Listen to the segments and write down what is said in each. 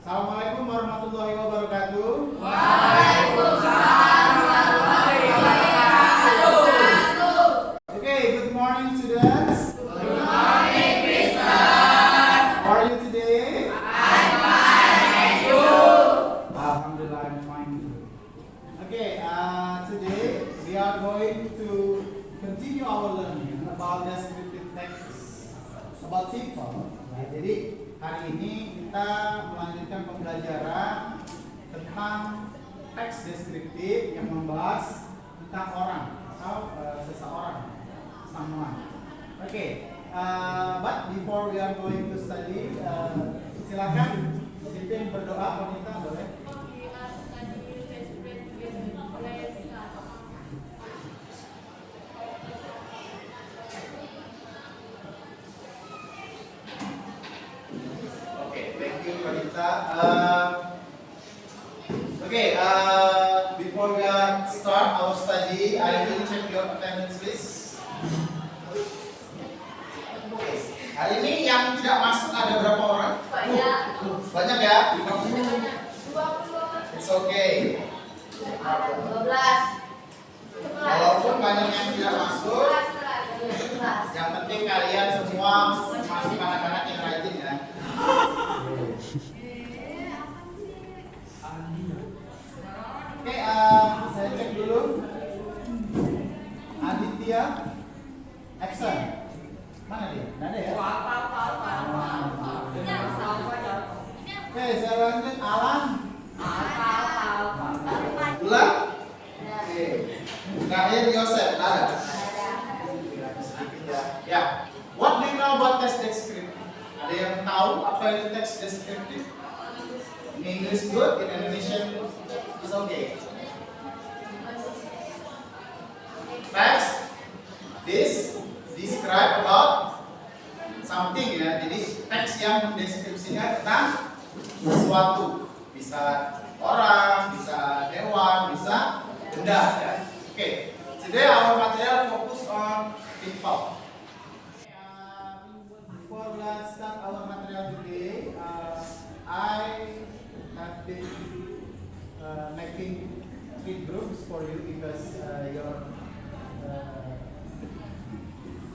Assalamualaikum warahmatullahi wabarakatuh. Waalaikumsalam warahmatullahi wabarakatuh. Okay, good morning students. Good morning, Mister. How are you today? I'm fine, and you? Alhamdulillah, I'm fine too. Okay, today we are going to continue our learning about descriptive text about people. Nah, jadi hari ini kita melanjutkan pembelajaran tentang teks deskriptif yang membahas tentang orang atau seseorang, someone. Okay, but before we are going to study, silakan pimpin berdoa, wanita boleh. Before we start our study, I will check your attendance list. Hari ini yang tidak masuk ada berapa orang? Banyak. Banyak ya? 20. It's okay. 12. Walaupun banyak yang tidak masuk, 11. yang penting kalian semua masih anak-anak yang rajin ya. Oke, saya cek dulu. Aditya, action. Mana dia? Nggak ada ya? Oke, saya lanjut. Alan. Ulang. Oke. Terakhir Yosef, ada? Ya. What do you know about text descriptive? Ada yang tahu apa itu text descriptive? In English good, in Indonesian is okay. Text this describe about something ya. Jadi teks yang mendeskripsikan tentang sesuatu, bisa orang, bisa hewan, bisa benda ya. Okay. Today our material focus on people. Before we start our material today, I have been making 3 groups for you because your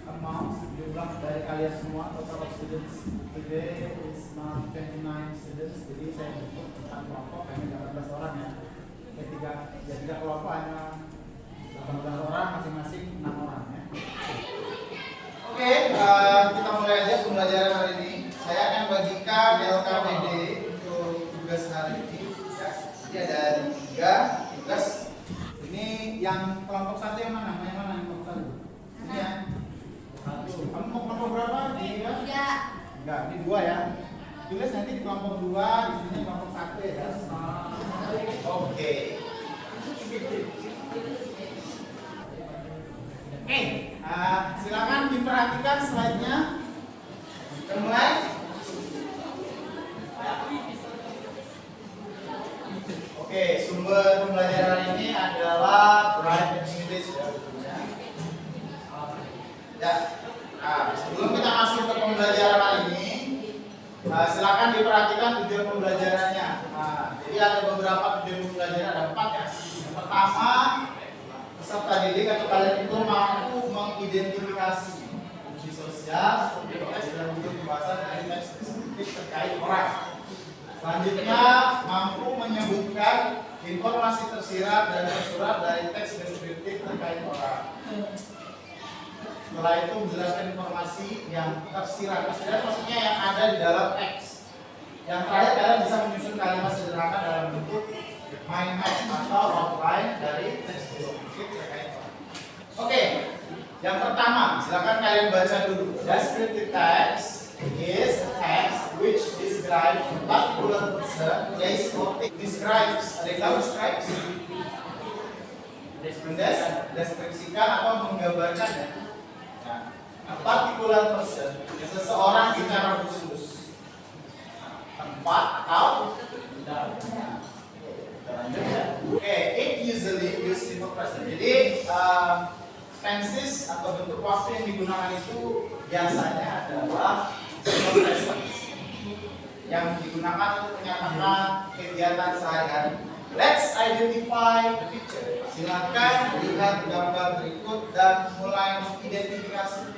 amount jumlah dari kalian semua total of students today is now 29 students. Jadi saya bentuk 4 kelompok, hanya 18 orang ya. Tiga kelompok hanya 18 orang, masing-masing 6 orang ya. Oke, kita mulai aja pembelajaran hari ini. Saya akan bagikan LKPD untuk tugas hari ini. Ya, jadi ada 3 tugas. Ini yang kelompok 1 yang mana? Yang mana yang kelompok 1? Ini ya. 1. Kamu mau kelompok berapa? 3? Enggak, ini 2 ya. Tulis nanti di kelompok 2, di sini kelompok 1 ya. Oke. Silakan diperhatikan slide-nya. Kita mulai. Oke, sumber pembelajaran ini adalah Bright English ya. Nah, sebelum kita masuk ke pembelajaran hari ini, silakan diperhatikan tujuan pembelajarannya. Nah, jadi ada beberapa tujuan pembelajaran, ada 4 ya. Yang pertama, peserta didik atau kalian itu mampu mengidentifikasi fungsi sosial, struktur teks dan wujud pembahasan dari teks deskriptif terkait orang. Selanjutnya, mampu menyebutkan informasi tersirat dan tersurat dari teks deskriptif terkait orang. Setelah itu menjelaskan informasi yang tersirat. Tersirat maksudnya yang ada di dalam teks. Yang terakhir, kalian bisa menyusun kalimat sederhana dalam bentuk mind map atau outline dari teks deskriptif terkait orang. Oke, yang pertama, silakan kalian baca dulu. Descriptive text is a text which describes a particular person, place, or thing. Describes, ada yang tahu describes? Deskripsikan atau menggambarkan ya. A particular person, seseorang secara khusus, tempat atau benda. Oke, it usually used simple present. Jadi tenses atau bentuk waktu yang digunakan itu biasanya adalah simple present. yang digunakan untuk menyatakan kegiatan sehari-hari. Let's identify the picture. Silakan lihat gambar berikut dan mulai mengidentifikasi.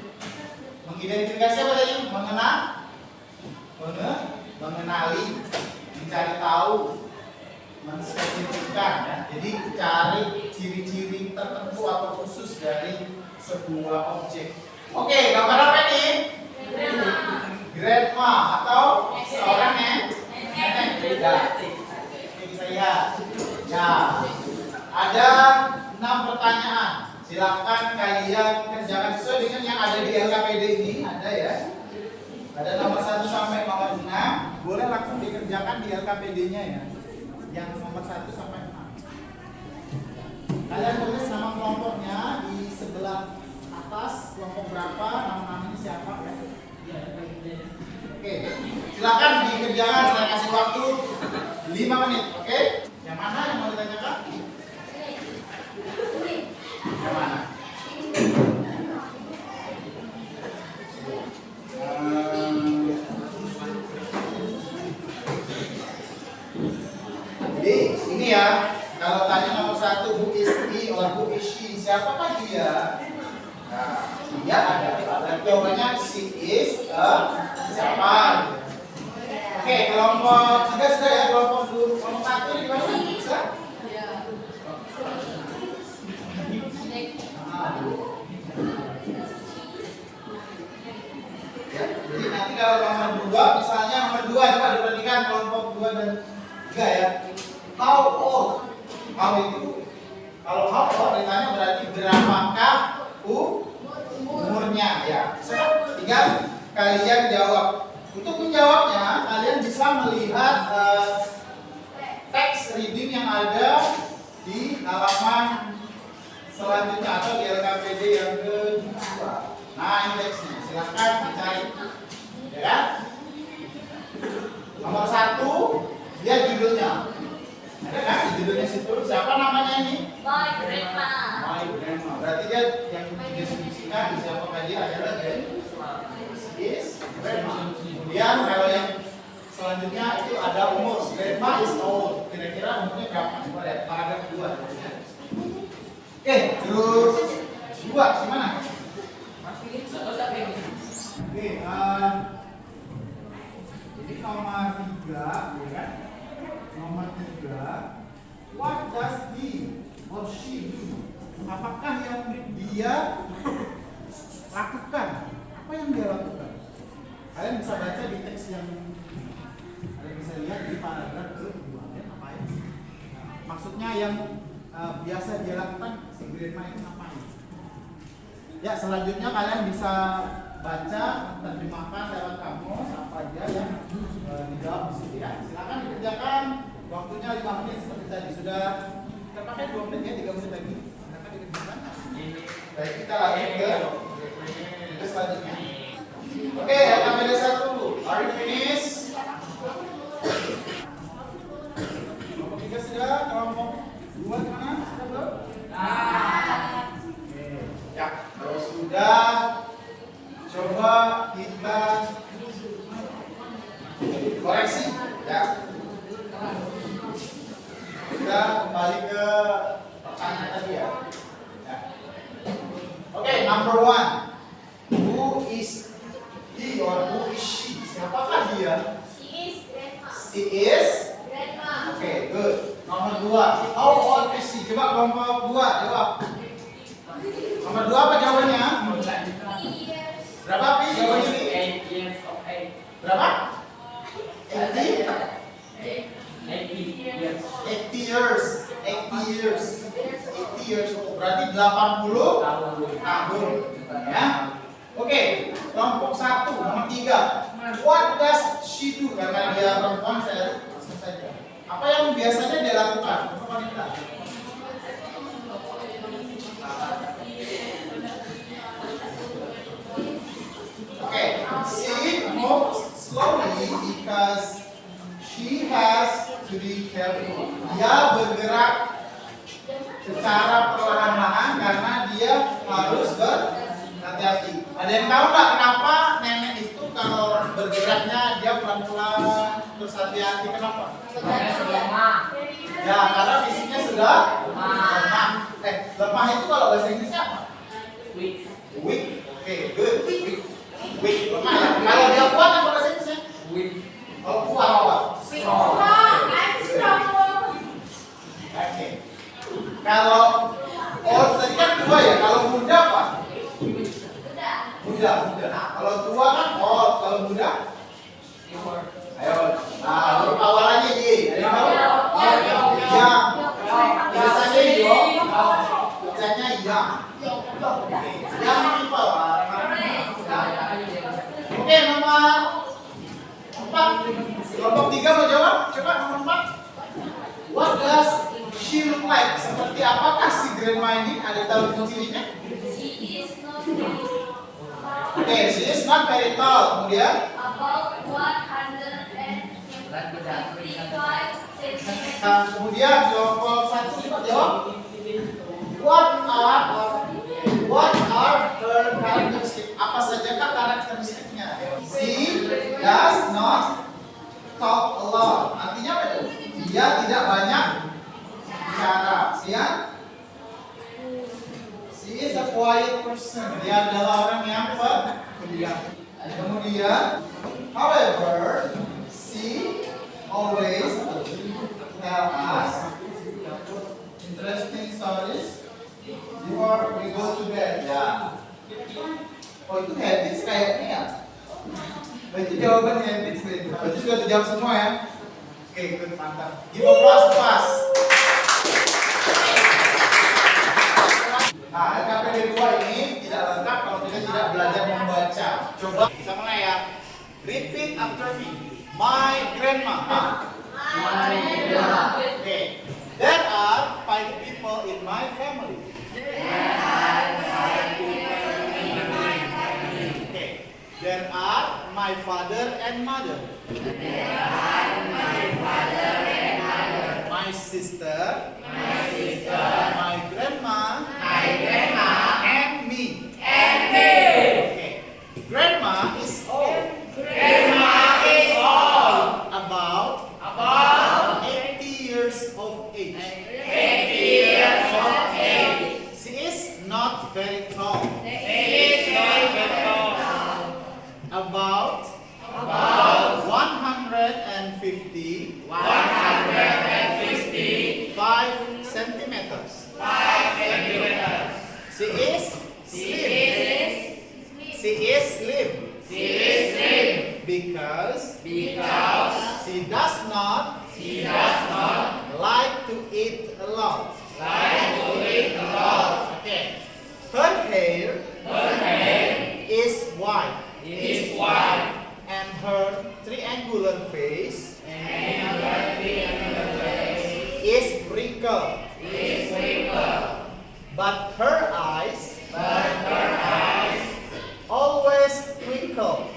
Mengidentifikasi apa tadi? Mengenali, mencari tahu, menspesifikkan ya. Jadi cari ciri-ciri tertentu atau khusus dari sebuah objek. Oke, gambar apa ini? Grandma atau seorang nenek. Ya. Kita lihat. Ya. Ada 6 pertanyaan. Silakan kalian kerjakan sesuai dengan yang ada di LKPD ini. Ada ya. Ada nomor 1 sampai nomor 6. Boleh langsung dikerjakan di LKPD-nya ya. Yang nomor 1 sampai 6. Kalian tulis nama kelompoknya di sebelah atas, kelompok berapa, nama-namanya siapa ya. Oke, silakan dikerjakan. Saya kasih waktu 5 menit. Oke? Yang mana yang mau ditanyakan? Yang mana? Jadi ini ya, kalau tanya nomor 1 who is he or who is she, siapakah dia? Nah, dia ada. Jawabannya she is siapa? Oke, kelompok sudah ya, kelompok 1 di mana? Bisa? Ya, jadi nanti kalau nomor 2, misalnya nomor 2 coba diperhatikan kelompok 2 dan 3 ya. How old? How itu? Kalau how old ditanya berarti berapakah umurnya ya. Tinggal kalian jawab. Untuk menjawabnya kalian bisa melihat teks reading yang ada di halaman selanjutnya atau di LKPD yang kedua. Nah, ini teksnya. Silahkan dicari. Ya kan? Nomor 1, lihat judulnya. Ada kan di judulnya situ? Siapa namanya ini? My grandma. My grandma. Berarti dia yang dideskripsikan siapakah dia adalah is grandma. Kemudian kalau yang selanjutnya itu ada umur. Grandma is old. Kira-kira umurnya berapa? Coba lihat paragraf 2. Oke, terus 2 gimana? Oke, jadi nomor 3, ya kan? Nomor 3, what does he or she do? Apakah yang dia lakukan? Apa yang dia lakukan? Kalian bisa baca di teks yang kalian bisa lihat di paragraf kedua. Ya, ngapain? Maksudnya yang biasa dia lakukan si grandma itu ngapain? Ya, selanjutnya kalian bisa baca, terjemahkan lewat kamus apa aja yang dijawab di sini ya. Silakan dikerjakan. Waktunya 5 menit seperti tadi. Sudah terpakai 2 menit ya, 3 menit lagi. Silakan dikerjakan. Baik, kita lanjut ke selanjutnya. Oke, LKPD 1. Are you finished? Kelompok 3 sudah, kelompok 2 gimana? Sudah belum? Oke. Ya, kalau sudah, coba kita koreksi ya. Kita kembali ke pertanyaan tadi ya. Oke, number 1. Who is he or who is she? Siapakah dia? She is grandma. She is? Grandma. Oke, good. Nomor 2. How old is she? Coba kelompok 2 jawab. Nomor 2 apa jawabannya? Berapa Pi jawabannya Pi? 8 years of age. Berapa? 80 years. 80 years. 80 years. 80 years old. Berarti 80 tahun. Ya. Oke, kelompok 1, nomor 3. What does she do? Karena dia perempuan saya langsung saja. Apa yang biasanya dia lakukan? Apa wanita? Okay, she moves slowly because she has to be careful. Dia bergerak secara perlahan-lahan karena dia harus berhati-hati. Ada yang tahu nggak kenapa nenek itu kalau bergeraknya dia pelan-pelan? hati-hati kenapa? Lemah. Ya, karena fisiknya sudah lemah. Lemah itu kalau bahasa Inggrisnya apa? Weak. Weak. Oke, good. Weak. Lemah ya. Kalau dia kuat apa bahasa Inggrisnya? Weak. Kalau kuat apa? Strong. I'm strong. Oke. Kalau tadi kan tua ya. Kalau muda apa? Muda. Kalau tua kan old. Kalau muda? Ayo. Nah, huruf awalannya Ji. Ada yang tahu? Ya. Biasanya yo. Bacanya ya. Yang simpel. Oke, nomor 4. Kelompok 3 mau jawab? Coba nomor 4. What does she look like? Seperti apakah si grandma ini? Ada tahu cirinya? She is not very Oke, she is not very tall. Kemudian? about 155 centimeters. Kemudian kelompok 1 cepat jawab. What are her characteristics? Apa sajakah karakteristiknya? She does not talk a lot. Artinya apa itu? Dia tidak banyak bicara. Ya? She is a quiet person. Dia adalah orang yang pendiam. Kemudian, however, she always tell us interesting stories before we go to bed. Ya. Oh, itu habits kayaknya ya. Berarti jawaban habits berarti. Berarti sudah terjawab semua ya. Oke, good, mantap. Give applause to us. Nah, LKPD 2 ini tidak lengkap kalau kita tidak belajar membaca. Coba kita mulai ya. Repeat after me. My grandma. Okay. There are 5 people in my family. Okay. There are my father and mother. My sister. My grandma. And me. Okay. Grandma is old. About 80 years of age. She is not very tall. About 155 centimeters. She is slim. Because she does not like to eat a lot. Okay. Her hair is white. And her triangular face is wrinkled. But her eyes always twinkle.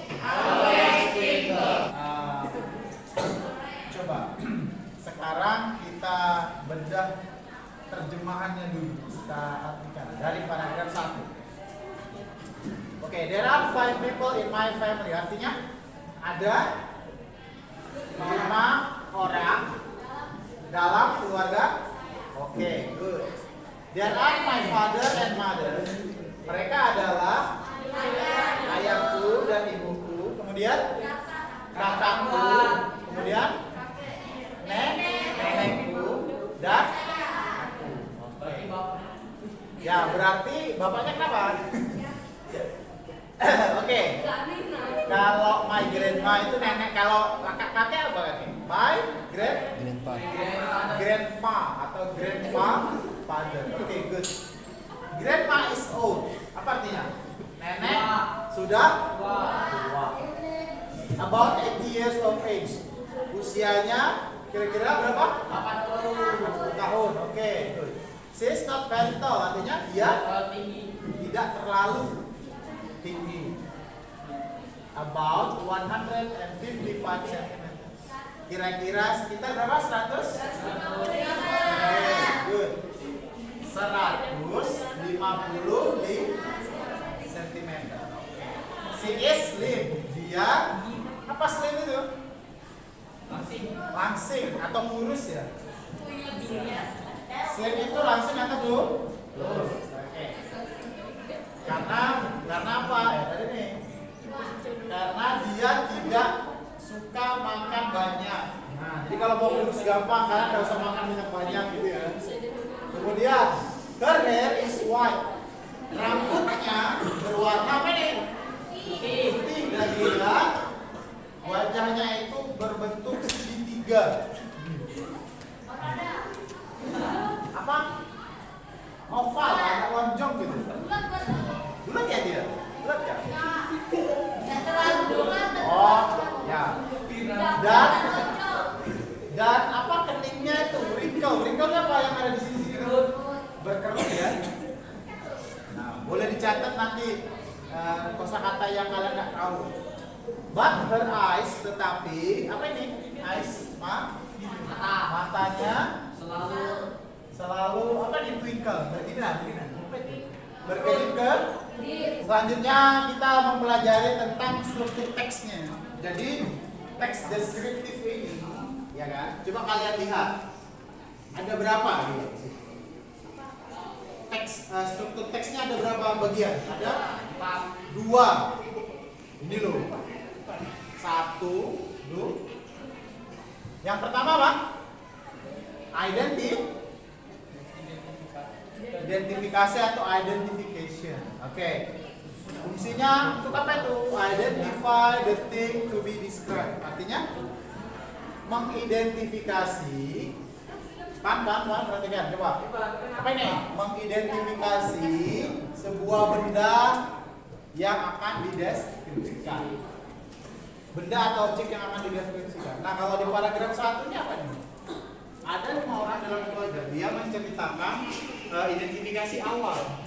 Coba sekarang kita bedah terjemahannya dulu. Kita artikan dari paragraf 1. Oke, there are 5 people in my family. Artinya ada 5 orang dalam keluarga. Oke, good. There are my father and mother. Mereka adalah ayahku dan ibuku. Kemudian kakakku. Kemudian nenekku dan aku. Oke. Ya, berarti bapaknya kenapa? Oke. Kalau my grandma itu nenek, kalau kakek apa kakek? My grandpa atau grandpa father. Oke, good. Grandma is old. Apa artinya? Nenek sudah tua. About 80 years of age. Usianya kira-kira berapa? 80 tahun. Oke, good. She is not very tall. Artinya dia tidak terlalu tinggi. About 155 cm. Kira-kira sekitar berapa? 100? Good. 150 cm. She is slim. Dia apa slim itu? Langsing atau lurus ya? Slim itu langsing atau lurus? Oke. Karena apa? Ya tadi nih. Karena dia tidak suka makan banyak. Nah, jadi kalau mau lurus gampang karena nggak usah makan banyak gitu ya. Kemudian, her hair is white. Rambutnya berwarna apa nih? Putih dan dia wajahnya itu berbentuk segitiga. Apa? Oval, agak lonjong gitu. Bulat ya dia? Bulat ya? Oh, ya. Dan apa keningnya itu? Wrinkle apa yang ada di sini berkerut ya? Nah, boleh dicatat nanti kosakata yang kalian nggak tahu. But her eyes, tetapi apa ini? Eyes, matanya selalu apa nih? Twinkle, berkinar. Berkedip ke. Selanjutnya kita mempelajari tentang struktur teksnya. Jadi teks deskriptif ini, ya kan? Coba kalian lihat, ada berapa gitu? Struktur teksnya ada berapa bagian? Ada 2. Ini loh. 1, 2. Yang pertama apa? Identifikasi atau identification. Oke. Fungsinya untuk apa itu? Identify the thing to be described. Artinya mengidentifikasi. Perhatikan, coba. Apa ini? Mengidentifikasi sebuah benda yang akan dideskripsikan. Benda atau objek yang akan dideskripsikan. Nah, kalau di paragraf 1 ini apa nih? Ada 5 orang dalam keluarga. Dia menceritakan identifikasi awal.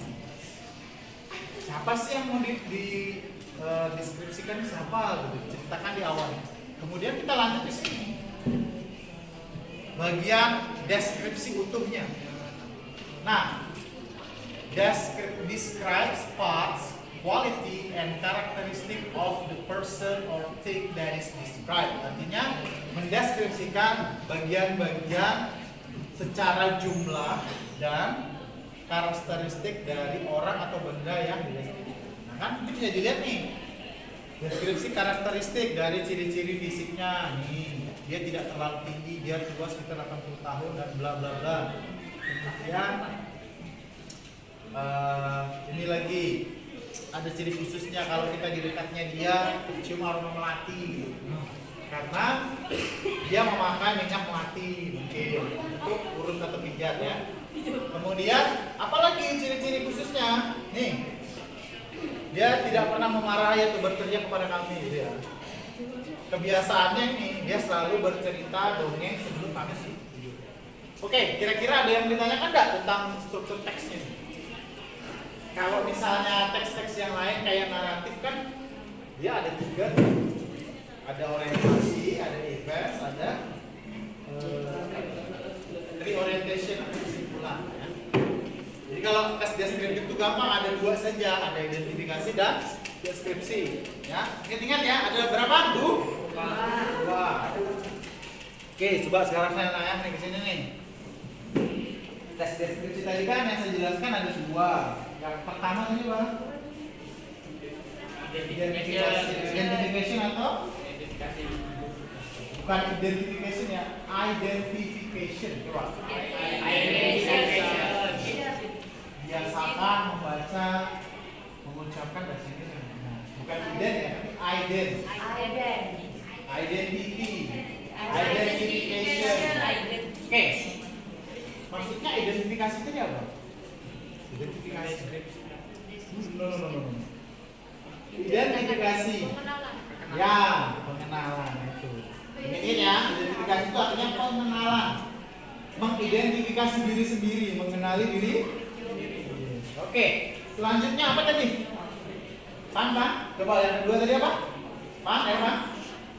Siapa sih yang mau dideskripsikan siapa? Gitu. Ceritakan di awal. Kemudian kita lanjut di sini. Bagian deskripsi utuhnya. Nah, describes parts, quality, and characteristic of the person or thing that is described. Artinya mendeskripsikan bagian-bagian secara jumlah dan karakteristik dari orang atau benda yang dideskripsikan. Nah, kan ini bisa dilihat nih. Deskripsi karakteristik dari ciri-ciri fisiknya nih. Dia tidak terlalu tinggi, dia tua sekitar 80 tahun dan bla bla bla. Kemudian ini lagi ada ciri khususnya kalau kita di dekatnya dia cium aroma melati. Karena dia memakai minyak melati mungkin untuk urut atau pijat ya. Kemudian apalagi ciri-ciri khususnya? Nih. Dia tidak pernah memarahi atau berteriak kepada kami gitu ya. Kebiasaannya ini dia selalu bercerita dongeng sebelum kami tidur. Oke, kira-kira ada yang ditanyakan enggak tentang struktur teksnya? Kalau misalnya teks-teks yang lain kayak naratif kan dia ada 3. Ada orientasi, ada events, ada reorientation atau kesimpulan ya. Jadi kalau tes deskriptif itu gampang, ada 2 saja, ada identifikasi dan deskripsi. Ya, ingat ya, ada berapa? 2. Oke, coba sekarang saya nanya nih ke sini nih. Tes deskripsi tadi kan yang saya jelaskan ada 2. Yang pertama ini apa? Identification atau? Identifikasi. Bukan identification ya, identification. Coba. Identification. Biasakan membaca, mengucapkan bahasa Inggris. Bukan ident ya, tapi identity, identification. Oke. Maksudnya identifikasi itu apa? Identifikasi. No. Identifikasi. Ya, pengenalan itu. Ini ya, identifikasi itu artinya pengenalan. Mengidentifikasi diri sendiri, mengenali diri. Oke, selanjutnya apa tadi? Pan? Coba yang kedua tadi apa? Pan?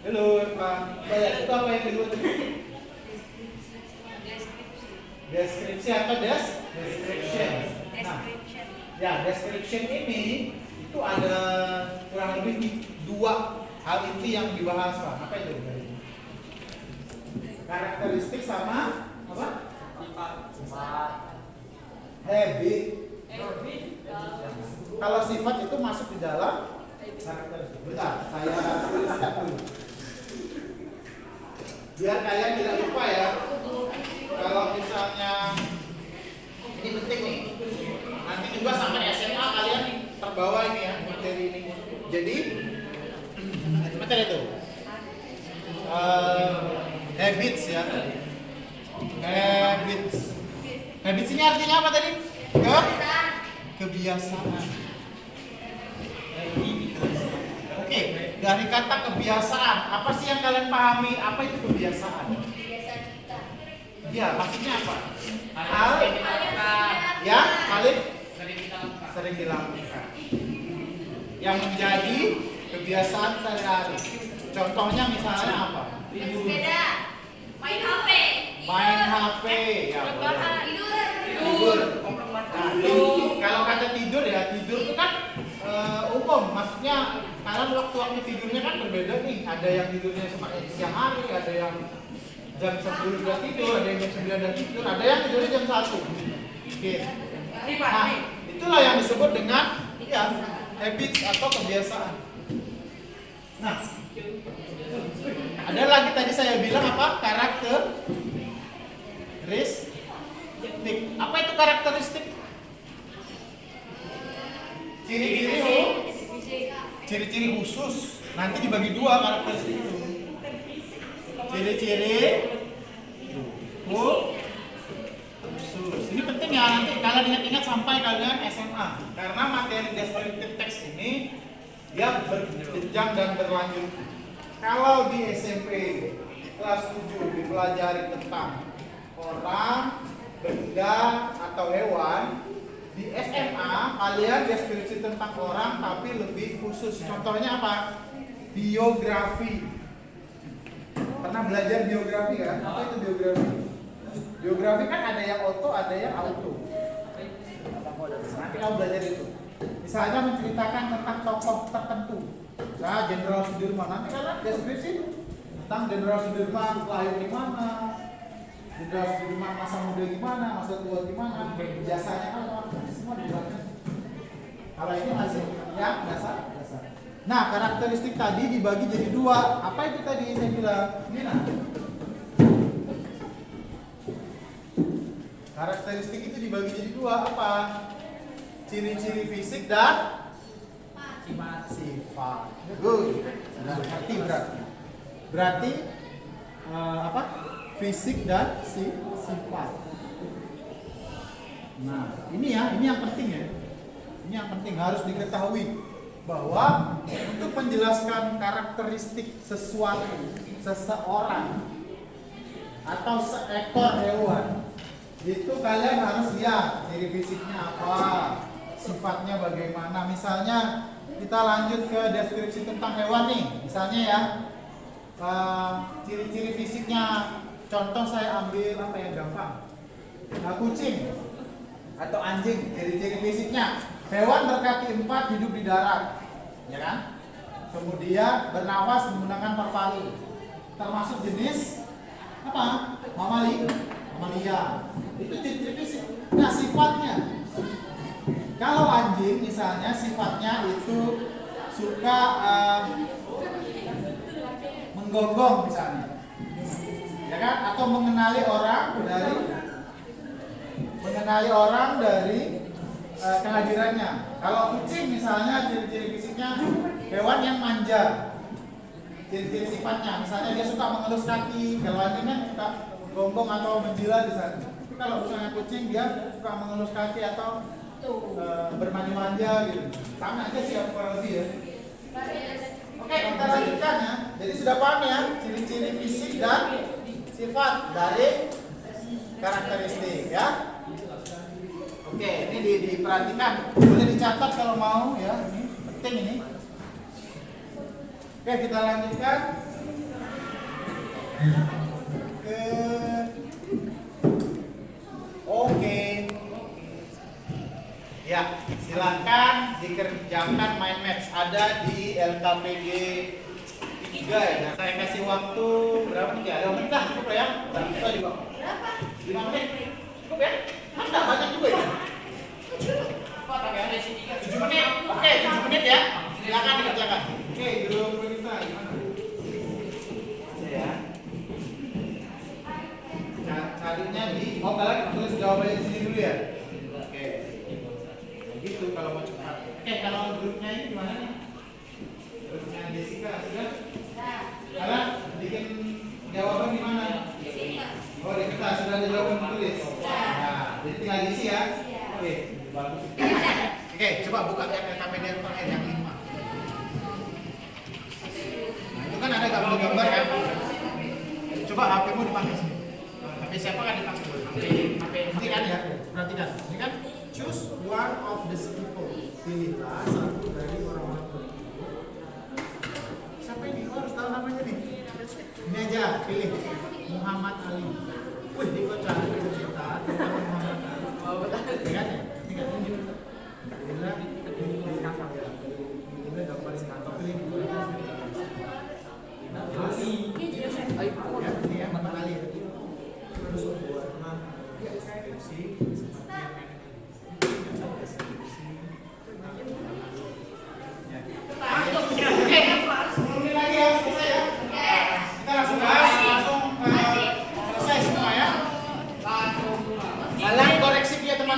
Halo, Pan. Itu apa yang kedua tadi? Deskripsi atau description. Nah, ya description ini itu ada kurang lebih 2 hal inti yang dibahas Pak. Apa itu? Karakteristik sama apa? Sifat. Habit. Kalau sifat itu masuk di dalam karakteristik. Bentar, saya tuliskan dulu. Biar kalian tidak lupa ya. Kalau misalnya ini penting nih. Nanti juga sampai SMA kalian terbawa ini ya materi ini. Jadi materi itu habits ya. Habits ini artinya apa tadi? Kebiasaan. Oke, dari kata kebiasaan, apa sih yang kalian pahami? Apa itu kebiasaan? Kebiasaan kita. Ya, maksudnya apa? Hal yang kita lakukan. Ya, paling Sering kita lakukan. sering dilakukan. Yang menjadi kebiasaan sehari-hari. Contohnya misalnya apa? Sepeda. Main HP. Main HP, ya. Rebahan. Tidur. Tidur. Nah, kalau kata tidur ya, tidur itu kan umum. Maksudnya kalian waktu-waktu tidurnya kan berbeda nih. Ada yang tidurnya siang hari, ada yang jam 10 sudah tidur, ada yang jam 9 sudah tidur, ada yang tidurnya jam 1. Oke. Nah, itulah yang disebut dengan ya, habits atau kebiasaan. Nah, ada lagi tadi saya bilang apa? Karakteristik. Apa itu karakteristik? Ciri-ciri khusus. Nanti dibagi dua karakteristik itu. Ciri-ciri khusus. Ini penting ya, nanti kalian ingat-ingat sampai kalian SMA. Karena materi descriptive text ini dia berjenjang dan berlanjut. Kalau di SMP kelas 7 dipelajari tentang orang, benda, atau hewan, di SMA kalian deskripsi tentang orang tapi lebih khusus. Contohnya apa? Biografi. Pernah belajar biografi kan? Apa itu biografi? Biografi kan ada yang auto, ada yang auto. Nanti kamu belajar itu. Misalnya menceritakan tentang tokoh tertentu. Nah, Jenderal Sudirman. Nanti kalian deskripsi tentang Jenderal Sudirman lahir di mana, Jenderal Sudirman masa muda gimana, masa tua gimana, jasanya apa, semua dijelaskan. Kalau ini masih yang dasar. Nah, karakteristik tadi dibagi jadi dua. Apa itu tadi saya bilang? Ini nah. Karakteristik itu dibagi jadi dua. Apa? Ciri-ciri fisik dan sifat. Good. Nah, berarti berarti apa? Fisik dan sifat. Nah, ini yang penting ya. Ini yang penting harus diketahui bahwa untuk menjelaskan karakteristik seseorang atau seekor hewan itu kalian harus lihat ciri fisiknya apa, sifatnya bagaimana. Misalnya kita lanjut ke deskripsi tentang hewan nih. Misalnya ya, ciri-ciri fisiknya. Contoh saya ambil apa yang gampang. Kucing atau anjing, ciri-ciri fisiknya. Hewan berkaki 4 hidup di darat, ya kan? Kemudian bernafas menggunakan paru-paru. Termasuk jenis apa? Mamalia. Itu ciri-ciri fisik. Nah, sifatnya. Kalau anjing misalnya sifatnya itu suka menggonggong misalnya, ya kan? Atau mengenali orang dari kehadirannya. Kalau kucing misalnya ciri-ciri fisiknya hewan yang manja. Ciri-ciri sifatnya misalnya dia suka mengelus kaki. Kalau anjing kan suka gonggong atau menjilat di sana. Tapi kalau misalnya kucing dia suka mengelus kaki atau bermanja-manja gitu. Sama aja sih kurang lebih ya. Oke, kita lanjutkan ya. Jadi sudah paham ya ciri-ciri fisik dan sifat dari karakteristik ya. Oke, ini diperhatikan. Boleh dicatat kalau mau ya. Ini penting ini. Oke, kita lanjutkan. Oke. Ya, silakan dikerjakan mind maps. Ada di LKPD 3 ya. Saya kasih waktu berapa nih? 2 menit lah cukup ya. Bisa juga. Berapa? 5 menit. Cukup ya? Kan nggak banyak juga ya? Pak, pakai ada isi 3. 7 menit. Oke, 7 menit ya. Silakan dikerjakan. Oke, grup kita gimana? Ya. Carinya di kalian tulis jawabannya di sini dulu ya. Oke. Begitu kalau mau cepat. Oke, kalau grupnya ini gimana nih? Grupnya Jessica sudah? Kalian bikin jawaban di mana? Oh, di kertas sudah ada jawaban tertulis. Nah, jadi tinggal diisi ya. Oke, bagus. Oke, coba buka kamera terakhir yang 5. Nah, itu kan ada gambar-gambar kan? Coba HP-mu dipakai sini. HP siapa kan dipakai? HP perhatikan ya, perhatikan. Ini kan choose one of these people. Pilihlah satu dari orang-orang tersebut. Siapa ini? Kau harus tahu namanya nih. Ini aja, pilih Muhammad Ali. Wih, di kocak cerita tentang Muhammad Ali. Ingat ya? Ingat tunjuk. Pilihlah pilih gambar kantor. Pilih terus ya, ini ya Muhammad Ali. Terus warna deskripsi.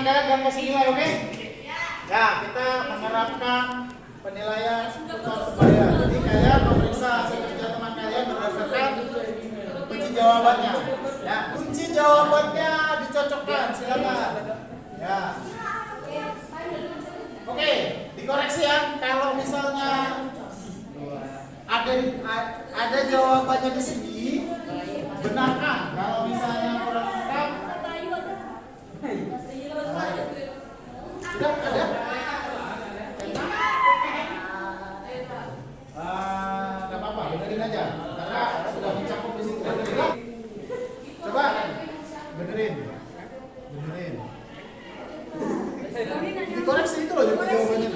Dan kasih nilai, oke? Ya, kita menerapkan penilaian total sebaya. Jadi kalian memeriksa hasil kerja teman kalian berdasarkan kunci jawabannya. Ya, kunci jawabannya dicocokkan, silakan. Ya. Oke, dikoreksi ya. Kalau misalnya ada jawabannya di sini, benarkan. Kalau misalnya kurang lengkap, sudah ada? Gak apa-apa, benerin aja. Karena sudah mencakup di situ. Benerin. Coba benerin. Benerin. Dikoreksi itu loh jawabannya.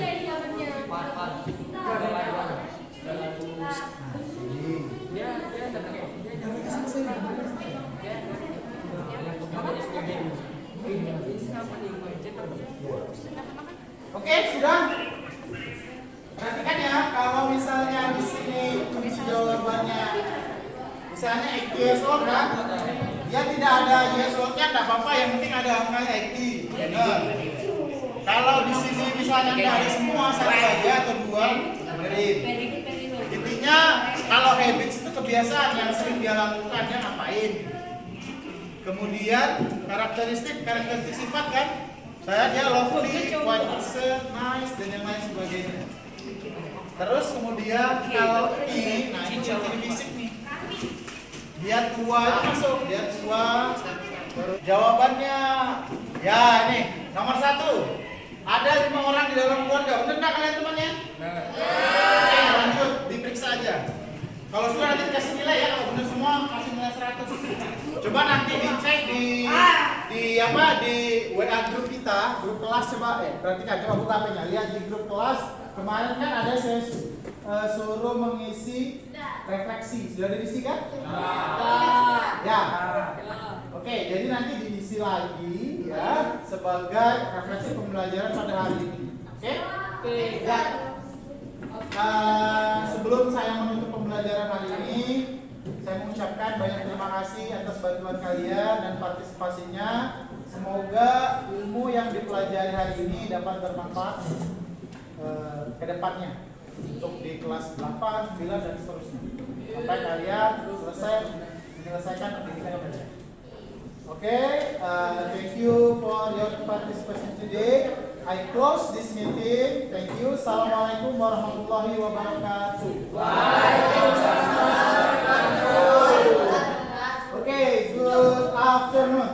Oke, sudah. Perhatikan ya, kalau misalnya di sini kunci jawabannya misalnya x years old kan, dia tidak ada years old-nya, tidak apa-apa, yang penting ada angkanya x. Benar. Kalau di sini misalnya tidak ada semua, satu aja atau dua, benerin. Intinya kalau habits itu kebiasaan yang sering dia lakukan, dia ngapain. Kemudian karakteristik sifat kan, dia lovely, quite decent, nice, dan yang lain sebagainya. Terus kemudian kalau ini, nah ini ciri fisik nih. Dia tua, masuk, dia tua. Jawabannya, ya ini nomor 1. Ada 5 orang di dalam keluarga. Benar nggak kalian temannya? Oke, lanjut, diperiksa aja. Kalau sudah nanti dikasih nilai ya, kalau benar semua kasih nilai 100. Coba nanti dicek di WA grup kita, grup kelas coba perhatikan, coba buka HP-nya, lihat di grup kelas. Kemarin kan ada saya suruh mengisi refleksi, sudah diisi kan? Ya. Oke, jadi nanti diisi lagi ya sebagai refleksi pembelajaran pada hari ini. Oke? Ya. Sebelum saya menutup pembelajaran hari ini, saya mengucapkan banyak terima kasih atas bantuan kalian dan partisipasinya. Semoga ilmu yang dipelajari hari ini dapat bermanfaat ke depannya untuk di kelas 8, 9 dan seterusnya. Sampai kalian menyelesaikan pendidikan kalian. Oke, thank you for your participation today. I close this meeting. Thank you. Assalamualaikum warahmatullahi wabarakatuh. Okay, good afternoon.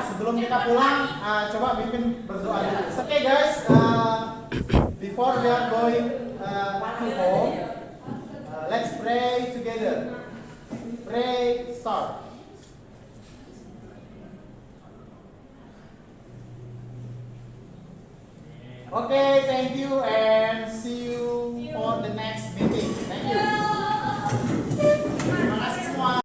Sebelum kita pulang, coba bikin berdoa dulu. Okay guys, before we are going to home, let's pray together. Pray, start. Okay, thank you and see you